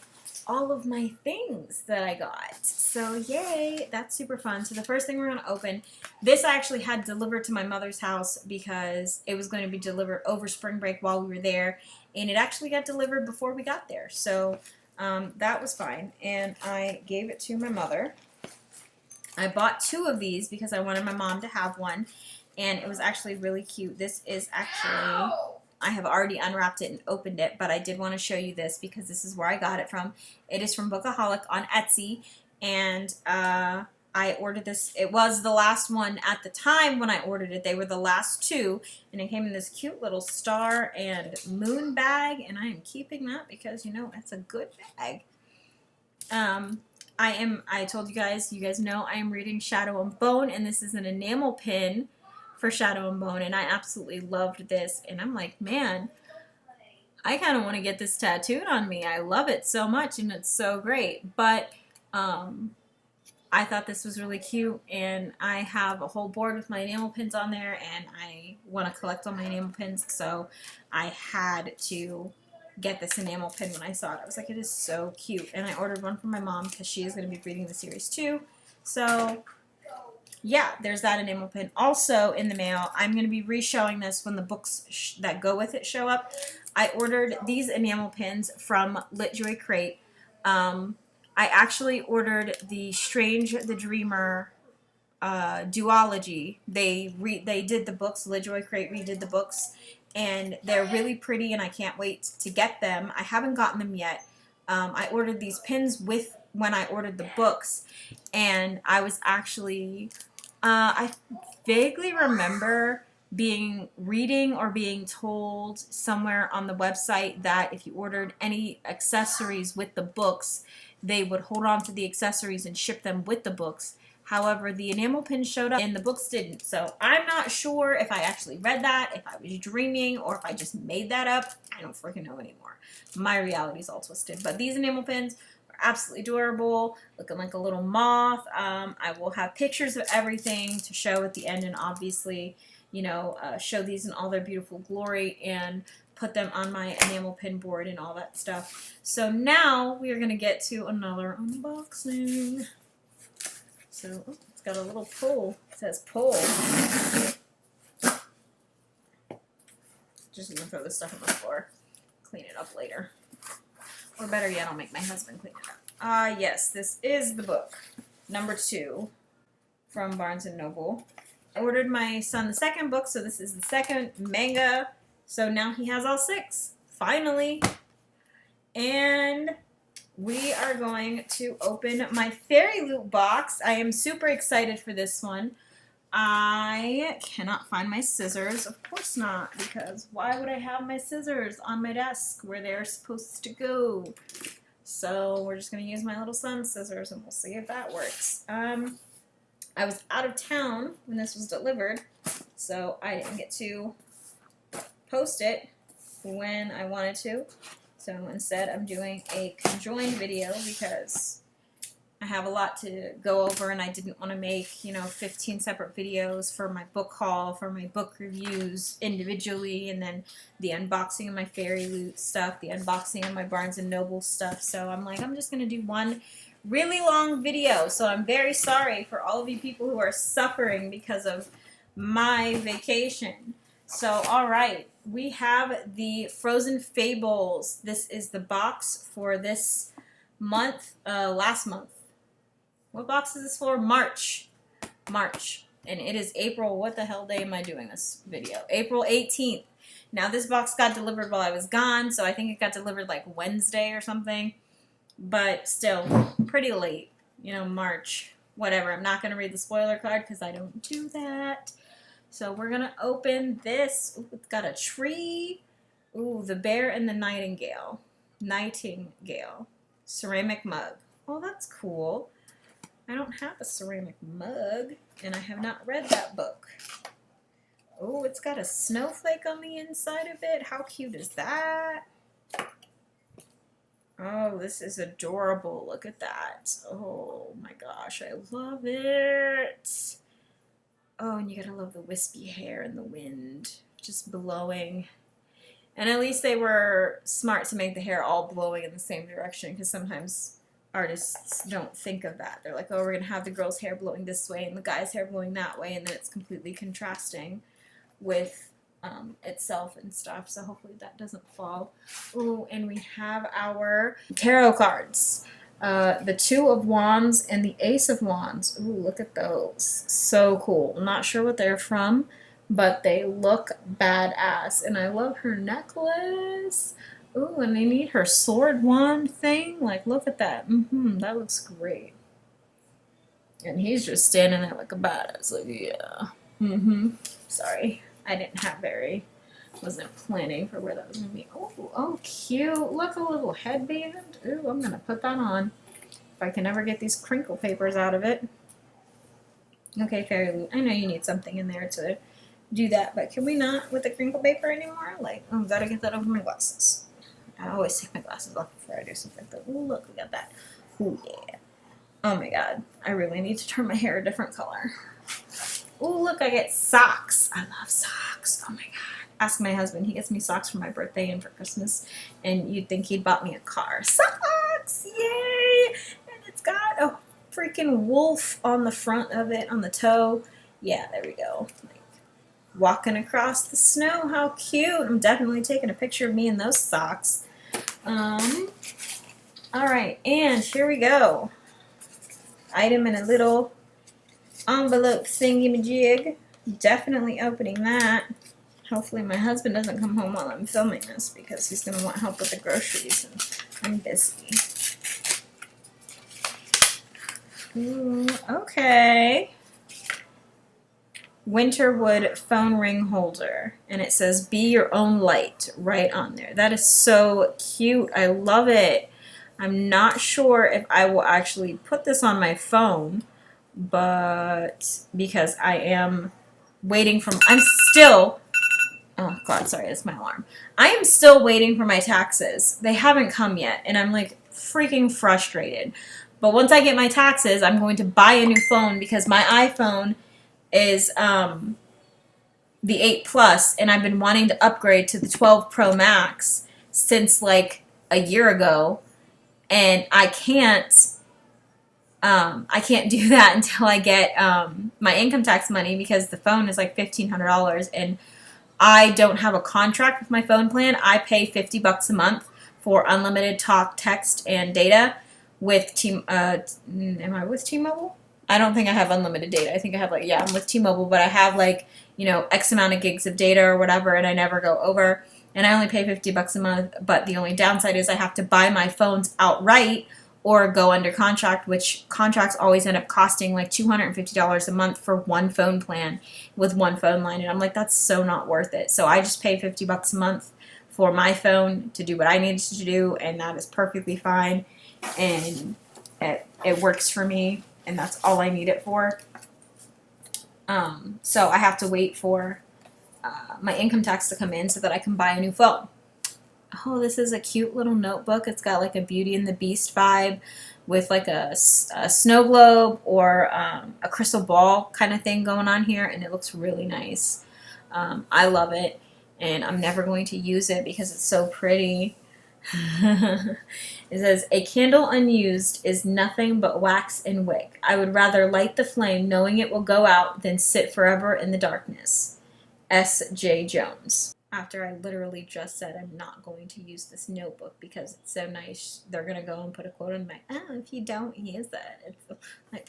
all of my things that I got. So yay, that's super fun. So the first thing we're going to open, this I actually had delivered to my mother's house because it was going to be delivered over spring break while we were there, and it actually got delivered before we got there. So that was fine, and I gave it to my mother. I bought 2 of these because I wanted my mom to have one, and it was actually really cute. This is actually... I have already unwrapped it and opened it, but I did want to show you this because this is where I got it from. It is from Bookaholic on Etsy, and I ordered this. It was the last one at the time when I ordered it. They were the last 2, and it came in this cute little star and moon bag, and I am keeping that because, it's a good bag. I told you guys know I am reading Shadow and Bone, and this is an enamel pin for Shadow and Bone, and I absolutely loved this, and I'm like, man, I kind of want to get this tattooed on me. I love it so much, and it's so great, but I thought this was really cute, and I have a whole board with my enamel pins on there, and I want to collect all my enamel pins, so I had to get this enamel pin when I saw it. I was like, it is so cute, and I ordered one for my mom because she is going to be reading the series too, so... yeah, there's that enamel pin. Also in the mail, I'm going to be re-showing this when the books that go with it show up. I ordered these enamel pins from LitJoy Crate. I actually ordered the Strange the Dreamer duology. They did the books. LitJoy Crate redid the books, and they're really pretty, and I can't wait to get them. I haven't gotten them yet. I ordered these pins when I ordered the books, and I was actually... I vaguely remember reading or being told somewhere on the website that if you ordered any accessories with the books, they would hold on to the accessories and ship them with the books. However, the enamel pins showed up and the books didn't. So I'm not sure if I actually read that, if I was dreaming, or if I just made that up. I don't freaking know anymore. My reality's all twisted. But these enamel pins... absolutely adorable, looking like a little moth. I will have pictures of everything to show at the end, and obviously, show these in all their beautiful glory and put them on my enamel pin board and all that stuff. So now we are going to get to another unboxing. So it's got a little pull. It says pull. Just going to throw this stuff on the floor. Clean it up later. Or better yet, I'll make my husband clean it up. Yes, this is the book, number 2, from Barnes & Noble. I ordered my son the second book, so this is the second manga. So now he has all 6, finally. And we are going to open my Fairyloot box. I am super excited for this one. I cannot find my scissors. Of course not, because why would I have my scissors on my desk where they're supposed to go? So we're just going to use my little son's scissors, and we'll see if that works. I was out of town when this was delivered, so I didn't get to post it when I wanted to. So instead I'm doing a conjoined video because I have a lot to go over, and I didn't want to make, you know, 15 separate videos for my book haul, for my book reviews individually, and then the unboxing of my Fairyloot stuff, the unboxing of my Barnes & Noble stuff. So I'm like, I'm just going to do one really long video. So I'm very sorry for all of you people who are suffering because of my vacation. So, all right, we have the Frozen Fables. This is the box for this month, last month. What box is this for? March. March. And it is April. What the hell day am I doing this video? April 18th. Now, this box got delivered while I was gone, so I think it got delivered like Wednesday or something. But still, pretty late. You know, March. Whatever. I'm not going to read the spoiler card because I don't do that. So we're going to open this. Ooh, it's got a tree. Ooh, the bear and the nightingale. Nightingale. Ceramic mug. Oh, that's cool. I don't have a ceramic mug, and I have not read that book. Oh, it's got a snowflake on the inside of it. How cute is that? Oh, this is adorable. Look at that. Oh my gosh, I love it. Oh, and you gotta love the wispy hair and the wind just blowing. And at least they were smart to make the hair all blowing in the same direction, because sometimes artists don't think of that. They're like, oh, we're going to have the girl's hair blowing this way and the guy's hair blowing that way, and then it's completely contrasting with itself and stuff. So hopefully that doesn't fall. Ooh, and we have our tarot cards. The Two of Wands and the Ace of Wands. Ooh, look at those. So cool. I'm not sure what they're from, but they look badass. And I love her necklace. Ooh, and they need her sword wand thing. Like, look at that. That looks great. And he's just standing there like a badass. Like, yeah. Sorry. I didn't have wasn't planning for where that was going to be. Oh, cute. Look, a little headband. Ooh, I'm going to put that on. If I can ever get these crinkle papers out of it. Okay, Fairyloot, I know you need something in there to do that, but can we not with the crinkle paper anymore? Like, oh, I've got to get that over my glasses. I always take my glasses off before I do something like that. Ooh, look, we got that. Ooh, yeah. Oh my god. I really need to turn my hair a different color. Ooh, look, I get socks. I love socks. Oh my god. Ask my husband. He gets me socks for my birthday and for Christmas, and you'd think he'd bought me a car. Socks! Yay! And it's got a freaking wolf on the front of it, on the toe. Yeah, there we go. Walking across the snow. How cute. I'm definitely taking a picture of me in those socks. Alright, and here we go. Item in a little envelope thingy-majig. Definitely opening that. Hopefully my husband doesn't come home while I'm filming this, because he's going to want help with the groceries, and I'm busy. Ooh, okay. Winterwood phone ring holder, and it says be your own light right on there. That is so cute. I love it. I'm not sure if I will actually put this on my phone, but because I am waiting for, I'm still, oh god, sorry, that's my alarm. I am still waiting for my taxes. They haven't come yet, and I'm like freaking frustrated. But once I get my taxes, I'm going to buy a new phone, because my iPhone is the 8 Plus, and I've been wanting to upgrade to the 12 Pro Max since like a year ago, and I can't do that until I get my income tax money, because the phone is like $1,500, and I don't have a contract with my phone plan. I pay $50 a month for unlimited talk, text, and data with am I with T-Mobile? I don't think I have unlimited data. I think I have like, yeah, I'm with T-Mobile, but I have like, you know, X amount of gigs of data or whatever, and I never go over, and I only pay $50 a month, but the only downside is I have to buy my phones outright or go under contract, which contracts always end up costing like $250 a month for one phone plan with one phone line, and I'm like, that's so not worth it. So I just pay $50 a month for my phone to do what I need to do, and that is perfectly fine, and it works for me, and that's all I need it for. So I have to wait for my income tax to come in so that I can buy a new phone. Oh, this is a cute little notebook. It's got like a Beauty and the Beast vibe with like a snow globe or a crystal ball kind of thing going on here, and it looks really nice. I love it, and I'm never going to use it because it's so pretty. It says, a candle unused is nothing but wax and wick. I would rather light the flame knowing it will go out than sit forever in the darkness. S.J. Jones. After I literally just said I'm not going to use this notebook because it's so nice, they're going to go and put a quote on my, if you don't use it. It's like,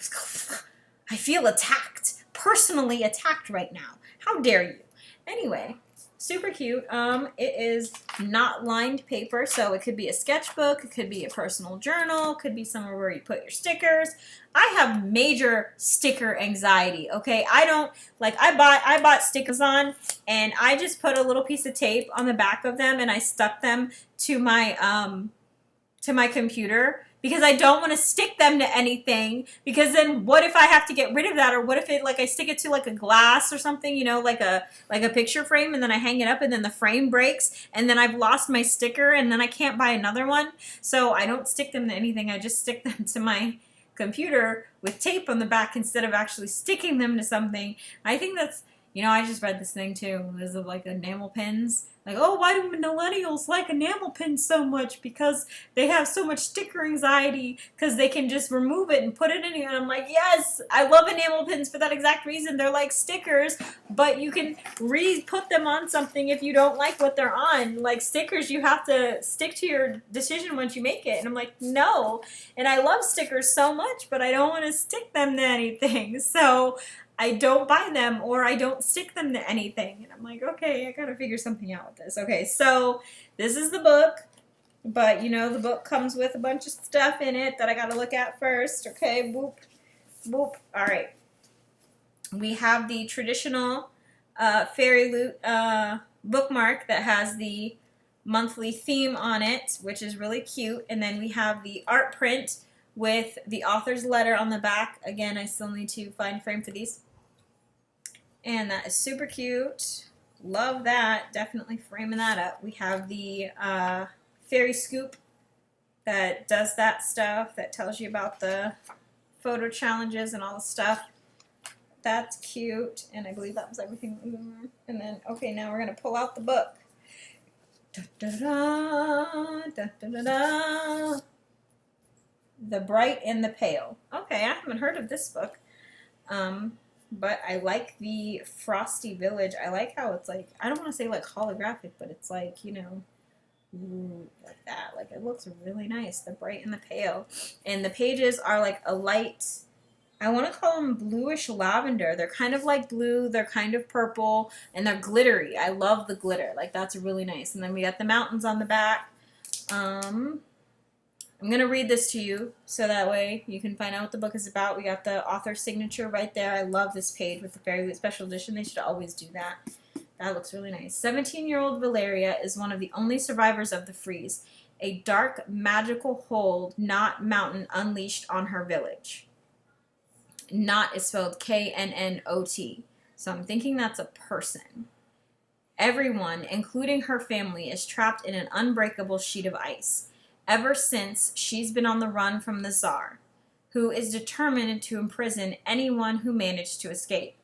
I feel attacked. Personally attacked right now. How dare you? Anyway, super cute. It is not lined paper, so it could be a sketchbook, it could be a personal journal, it could be somewhere where you put your stickers. I have major sticker anxiety, okay? I don't, like, I bought stickers on, and I just put a little piece of tape on the back of them, and I stuck them to my computer, because I don't want to stick them to anything, because then what if I have to get rid of that, or what if it, like, I stick it to like a glass or something, you know, like a picture frame, and then I hang it up and then the frame breaks and then I've lost my sticker and then I can't buy another one. So I don't stick them to anything. I just stick them to my computer with tape on the back instead of actually sticking them to something. I think that's, you know, I just read this thing too. It was of like enamel pins. Like, oh, why do millennials like enamel pins so much? Because they have so much sticker anxiety because they can just remove it and put it in here. And I'm like, yes, I love enamel pins for that exact reason. They're like stickers, but you can re-put them on something if you don't like what they're on. Like stickers, you have to stick to your decision once you make it. And I'm like, no. And I love stickers so much, but I don't want to stick them to anything. So I don't buy them or I don't stick them to anything. And I'm like, okay, I gotta figure something out with this. Okay, so this is the book, but you know, the book comes with a bunch of stuff in it that I gotta look at first. Okay, boop, boop. All right. We have the traditional Fairyloot bookmark that has the monthly theme on it, which is really cute. And then we have the art print with the author's letter on the back. Again, I still need to find a frame for these. And that is super cute. Love that. Definitely framing that up. We have the Fairy Scoop that does that stuff, that tells you about the photo challenges and all the stuff. That's cute. And I believe that was everything. And then, okay, now we're going to pull out the book. Da, da, da, da, da, da, da. The Bright and the Pale. Okay, I haven't heard of this book. But I like the Frosty Village. I like how it's like, I don't want to say like holographic, but it's like, you know, like that. Like it looks really nice. The Bright and the Pale. And the pages are like a light, I want to call them bluish lavender. They're kind of like blue, they're kind of purple, and they're glittery. I love the glitter. Like that's really nice. And then we got the mountains on the back. I'm going to read this to you so that way you can find out what the book is about. We got the author's signature right there. I love this page with the Fairyloot Special Edition. They should always do that. That looks really nice. 17-year-old Valeria is one of the only survivors of the freeze. A dark, magical hold, not mountain, unleashed on her village. Knot is spelled K-N-N-O-T. So I'm thinking that's a person. Everyone, including her family, is trapped in an unbreakable sheet of ice. Ever since she's been on the run from the Tsar, who is determined to imprison anyone who managed to escape.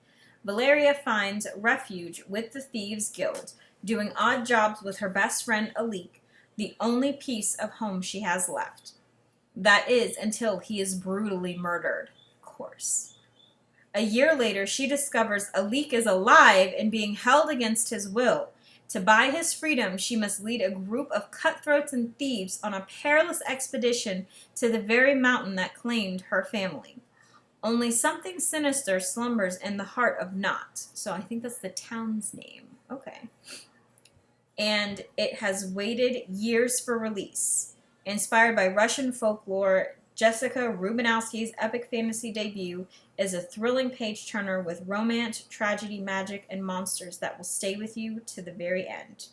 Valeria finds refuge with the Thieves' Guild, doing odd jobs with her best friend Alik, the only piece of home she has left. That is, until he is brutally murdered, of course. A year later, she discovers Alik is alive and being held against his will. To buy his freedom, she must lead a group of cutthroats and thieves on a perilous expedition to the very mountain that claimed her family. Only something sinister slumbers in the heart of Knot. So I think that's the town's name. Okay. And it has waited years for release. Inspired by Russian folklore, Jessica Rubinowski's epic fantasy debut is a thrilling page-turner with romance, tragedy, magic, and monsters that will stay with you to the very end.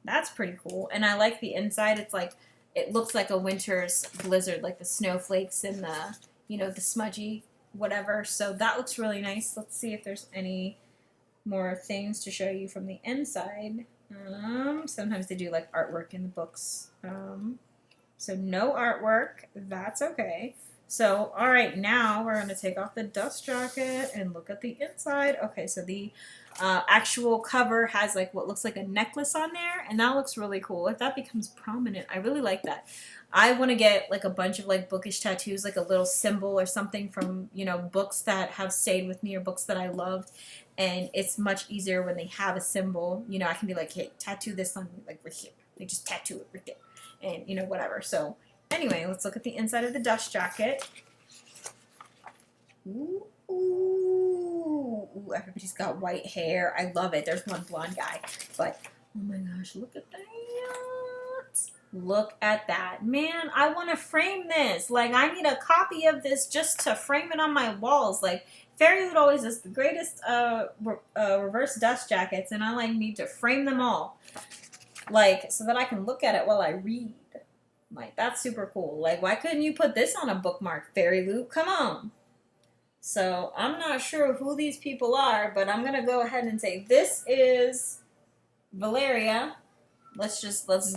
That's pretty cool. And I like the inside. It's like, it looks like a winter's blizzard, like the snowflakes and the, you know, the smudgy whatever. So that looks really nice. Let's see if there's any more things to show you from the inside. Sometimes they do like artwork in the books. So no artwork. That's okay. So, all right, now we're going to take off the dust jacket and look at the inside. Okay, so the actual cover has like what looks like a necklace on there, and that looks really cool. If that becomes prominent, I really like that. I want to get like a bunch of like bookish tattoos, like a little symbol or something from, you know, books that have stayed with me or books that I loved. And it's much easier when they have a symbol. You know, I can be like, hey, tattoo this on like right here. They just tattoo it right there. And, you know, whatever. So, anyway, let's look at the inside of the dust jacket. Ooh, ooh, ooh, everybody's got white hair. I love it. There's one blonde guy. But, oh my gosh, look at that. Look at that. Man, I want to frame this. Like, I need a copy of this just to frame it on my walls. Like, Fairyloot always is the greatest reverse dust jackets, and I, like, need to frame them all. Like, so that I can look at it while I read. Like, that's super cool. Like, why couldn't you put this on a bookmark, Fairyloot? Come on. So, I'm not sure who these people are, but I'm going to go ahead and say this is Valeria. Let's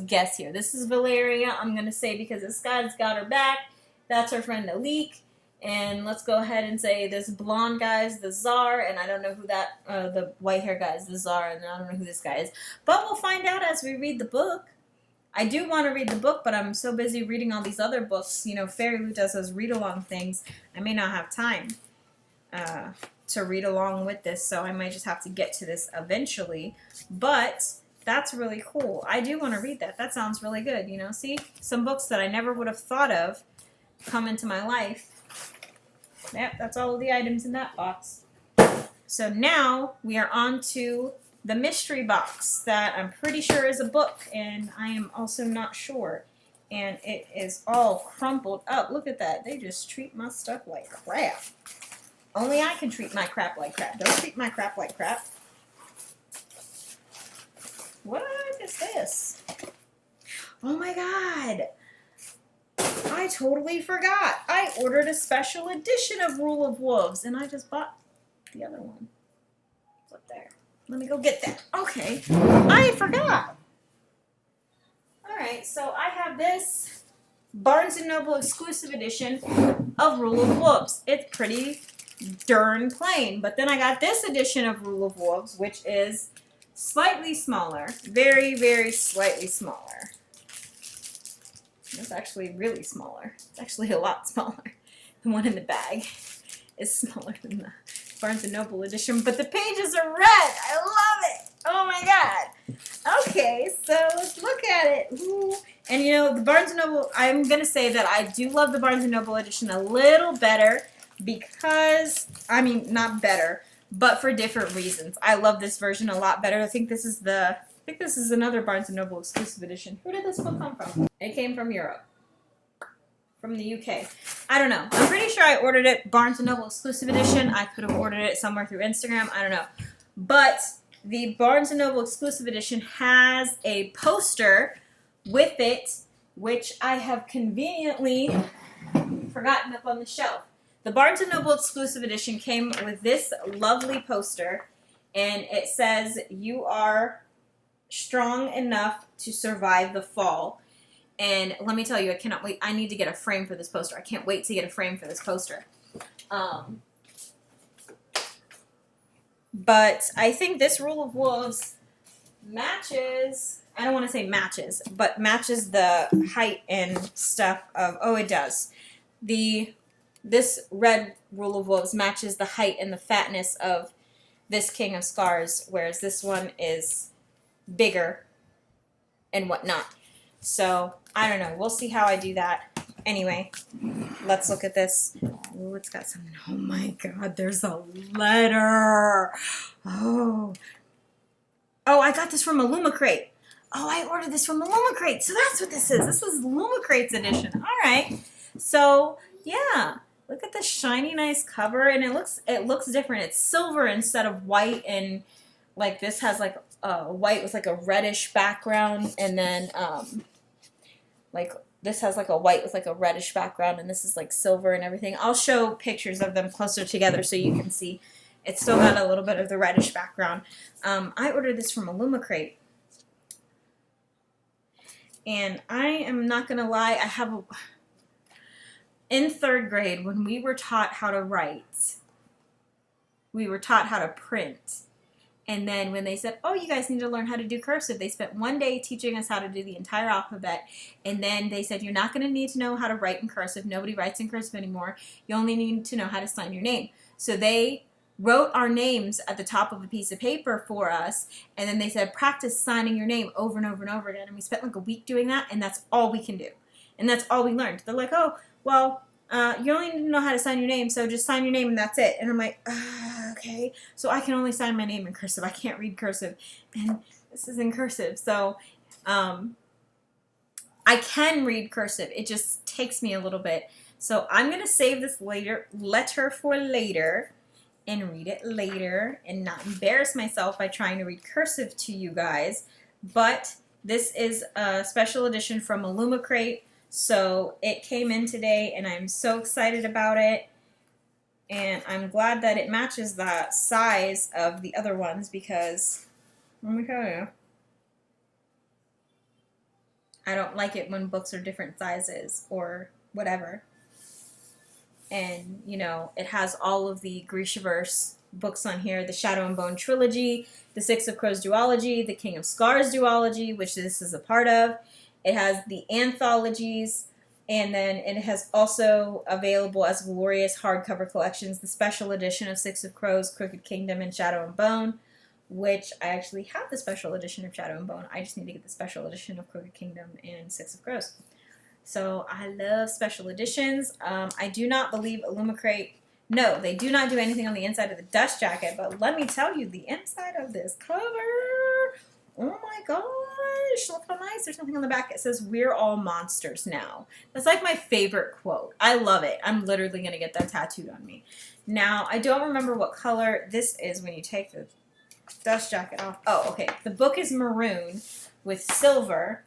guess here. This is Valeria, I'm going to say, because this guy's got her back. That's her friend Alik. And let's go ahead and say this blonde guy's the Czar, and I don't know who that, the white hair guy's the Czar, and I don't know who this guy is. But we'll find out as we read the book. I do want to read the book, but I'm so busy reading all these other books. You know, Fairyloot does those read-along things. I may not have time to read along with this, so I might just have to get to this eventually. But that's really cool. I do want to read that. That sounds really good, you know. See? Some books that I never would have thought of come into my life. Yep, that's all of the items in that box. So now we are on to the mystery box that I'm pretty sure is a book, and I am also not sure. And it is all crumpled up. Look at that. They just treat my stuff like crap. Only I can treat my crap like crap. Don't treat my crap like crap. What is this? Oh my god. I totally forgot. I ordered a special edition of Rule of Wolves, and I just bought the other one. It's up there. Let me go get that. Okay. I forgot. Alright, so I have this Barnes & Noble exclusive edition of Rule of Wolves. It's pretty darn plain. But then I got this edition of Rule of Wolves, which is slightly smaller. Very, very slightly smaller. It's actually really smaller. It's actually a lot smaller. The one in the bag is smaller than the Barnes & Noble edition, but the pages are red. I love it. Oh my god. Okay, so let's look at it. Ooh. And you know, the Barnes & Noble, I'm going to say that I do love the Barnes & Noble edition a little better because, I mean, not better, but for different reasons. I love this version a lot better. I think this is another Barnes & Noble exclusive edition. Where did this book come from? It came from Europe. From the UK. I don't know. I'm pretty sure I ordered it Barnes & Noble exclusive edition. I could have ordered it somewhere through Instagram. I don't know. But the Barnes & Noble exclusive edition has a poster with it, which I have conveniently forgotten up on the shelf. The Barnes & Noble exclusive edition came with this lovely poster, and it says, "You are strong enough to survive the fall." And let me tell you, I cannot wait. I need to get a frame for this poster. I can't wait to get a frame for this poster. But I think this Rule of Wolves matches, I don't want to say matches, but matches the height and stuff of, oh, it does. This red Rule of Wolves matches the height and the fatness of this King of Scars, whereas this one is bigger and whatnot. So, I don't know. We'll see how I do that. Anyway, let's look at this. Oh, it's got some... Oh my god, there's a letter. Oh. Oh, I got this from Illumicrate. Oh, I ordered this from Illumicrate. So that's what this is. This is Illumicrate's edition. All right. So, yeah. Look at this shiny, nice cover. And it looks different. It's silver instead of white. And, like, this has, like, white with, like, a reddish background. And then, like, this has, like, a white with, like, a reddish background. And this is, like, silver and everything. I'll show pictures of them closer together so you can see. It's still got a little bit of the reddish background. I ordered this from Illumicrate. And I am not going to lie, in 3rd grade, when we were taught how to write, we were taught how to print. And then when they said, oh, you guys need to learn how to do cursive, they spent one day teaching us how to do the entire alphabet. And then they said, you're not going to need to know how to write in cursive. Nobody writes in cursive anymore. You only need to know how to sign your name. So they wrote our names at the top of a piece of paper for us. And then they said, practice signing your name over and over and over again. And we spent like a week doing that. And that's all we can do. And that's all we learned. They're like, oh, well, you only need to know how to sign your name, so just sign your name and that's it. And I'm like, okay. So I can only sign my name in cursive. I can't read cursive. And this is in cursive. So I can read cursive. It just takes me a little bit. So I'm going to save this letter for later and read it later and not embarrass myself by trying to read cursive to you guys. But this is a special edition from Illumicrate. So it came in today and I'm so excited about it. And I'm glad that it matches the size of the other ones because, let me tell you, I don't like it when books are different sizes or whatever. And, you know, it has all of the Grishaverse books on here. The Shadow and Bone trilogy, the Six of Crows duology, the King of Scars duology, which this is a part of. It has the anthologies, and then it has also available as glorious hardcover collections, the special edition of Six of Crows, Crooked Kingdom, and Shadow and Bone, which I actually have the special edition of Shadow and Bone. I just need to get the special edition of Crooked Kingdom and Six of Crows. So I love special editions. I do not believe Illumicrate, no, they do not do anything on the inside of the dust jacket, but let me tell you, the inside of this cover, oh my gosh, look how nice. There's nothing on the back. It says, we're all monsters now. That's like my favorite quote. I love it. I'm literally going to get that tattooed on me. Now, I don't remember what color this is when you take the dust jacket off. Oh, okay. The book is maroon with silver,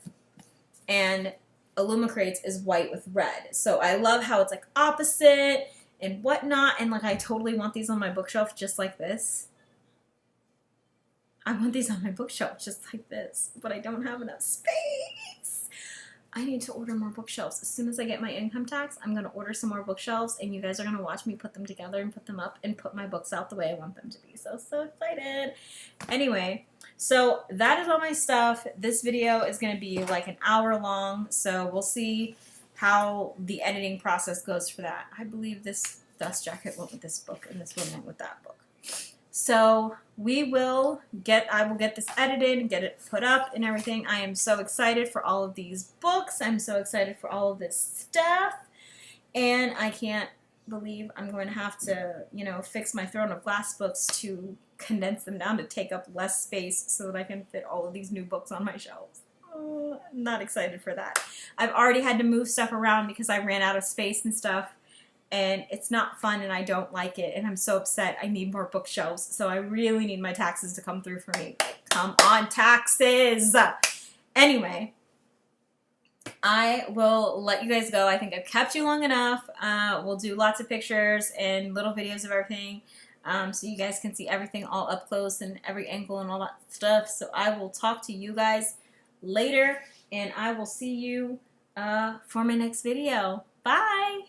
and Illumicrate's is white with red. So I love how it's like opposite and whatnot, and like I totally want these on my bookshelf just like this. I want these on my bookshelf just like this, but I don't have enough space. I need to order more bookshelves. As soon as I get my income tax, I'm going to order some more bookshelves, and you guys are going to watch me put them together and put them up and put my books out the way I want them to be. So excited. Anyway, so that is all my stuff. This video is going to be like an hour long, so we'll see how the editing process goes for that. I believe this dust jacket went with this book, and this one went with that book. So I will get this edited and get it put up and everything. I am so excited for all of these books. I'm so excited for all of this stuff. And I can't believe I'm going to have to, you know, fix my Throne of Glass books to condense them down to take up less space so that I can fit all of these new books on my shelves. Oh, I'm not excited for that. I've already had to move stuff around because I ran out of space and stuff. And it's not fun, and I don't like it, and I'm so upset. I need more bookshelves, so I really need my taxes to come through for me. Come on, taxes! Anyway, I will let you guys go. I think I've kept you long enough. We'll do lots of pictures and little videos of everything, so you guys can see everything all up close and every angle and all that stuff. So I will talk to you guys later, and I will see you for my next video. Bye!